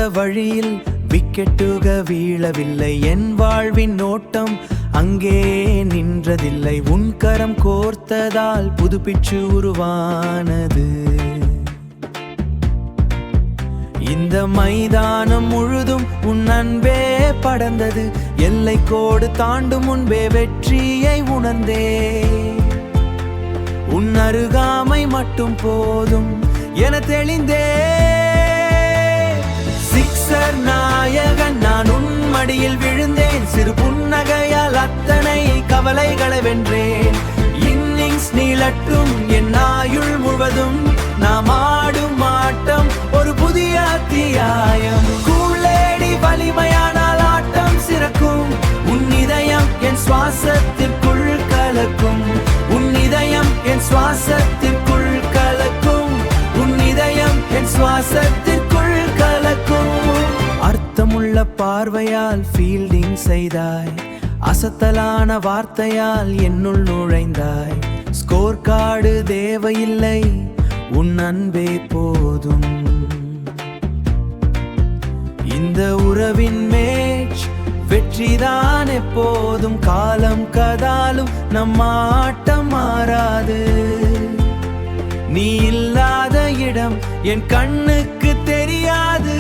வழியில் விக்கெட்டுக வீழவில்லை. என் வாழ்வின் நோட்டம் அங்கே நின்றதில்லை. உன் கரம் கோர்த்ததால் புதுப்பிச்சு உருவானது. இந்த மைதானம் முழுதும் உன் அன்பே படர்ந்தது. எல்லை கோடு தாண்டும் முன்பே வெற்றியை உணர்ந்தே. உன் அருகாமை மட்டும் போதும் என தெளிந்தே. சிக்ஸர் நாயகன் நான் உன் மடியில் விழுந்தேன். சிறு புன்னகையால் அத்தனை கவலைகளை வென்றேன். இன்னிங்ஸ் நீளட்டும் என் ஆயுள் முழுவதும் நாம் ஆடும் ஆட்டம் ஒரு புதிய அத்தியாயம். கூலேடி வலிமையானால் ஆட்டம் சிறக்கும். உன் இதயம் என் சுவாசத்திற்குள் கலக்கும். உன் இதயம் என் சுவாசத்திற்குள் கலக்கும். உன் இதயம் என் சுவாசத்திற்குள் கலக்கும். அர்த்தமுள்ள பார்வையால் ஃபீல்டிங் செய்தாய். அசத்தலான வார்த்தையால் என்னுள் நுழைந்தாய். ஸ்கோர் கார்டு தேவையில்லை, உன் அன்பே போதும். இந்த உறவின் மேட்ச் வெற்றிதான் எப்போதும். காலம் கதாலும் நம் ஆட்டம் மாறாது. நீ இல்லாத இடம் என் கண்ணுக்கு தெரியாது.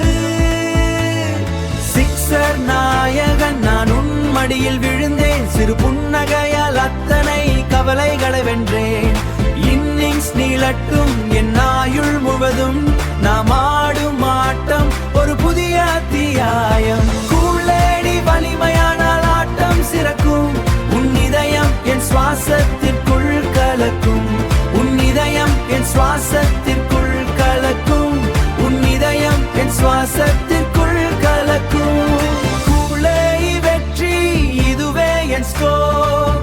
சிக்ஸர் நாயகன் நான் உன் மடியில் விழுந்தேன். சிறு புன்னகையால் அத்தனை கவலைகளை வென்றேன். இன்னிங்ஸ் நீளட்டும் என் ஆயுள் முழுவதும் நாம் ஆடும் ஆட்டம் ஒரு புதிய அத்தியாயம். கூலேடி வலிமையானால் ஆட்டம் சிறக்கும். உன் இதயம் என் சுவாசத்திற்குள் கலக்கும். உன் இதயம் என் சுவாசத்திற்குள் கலக்கும். உன் இதயம் என் சுவாசத்திற்குள் கலக்கும். கூலே வெற்றி இதுவே என் ஸ்கோர்.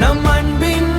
நம் அன்பின்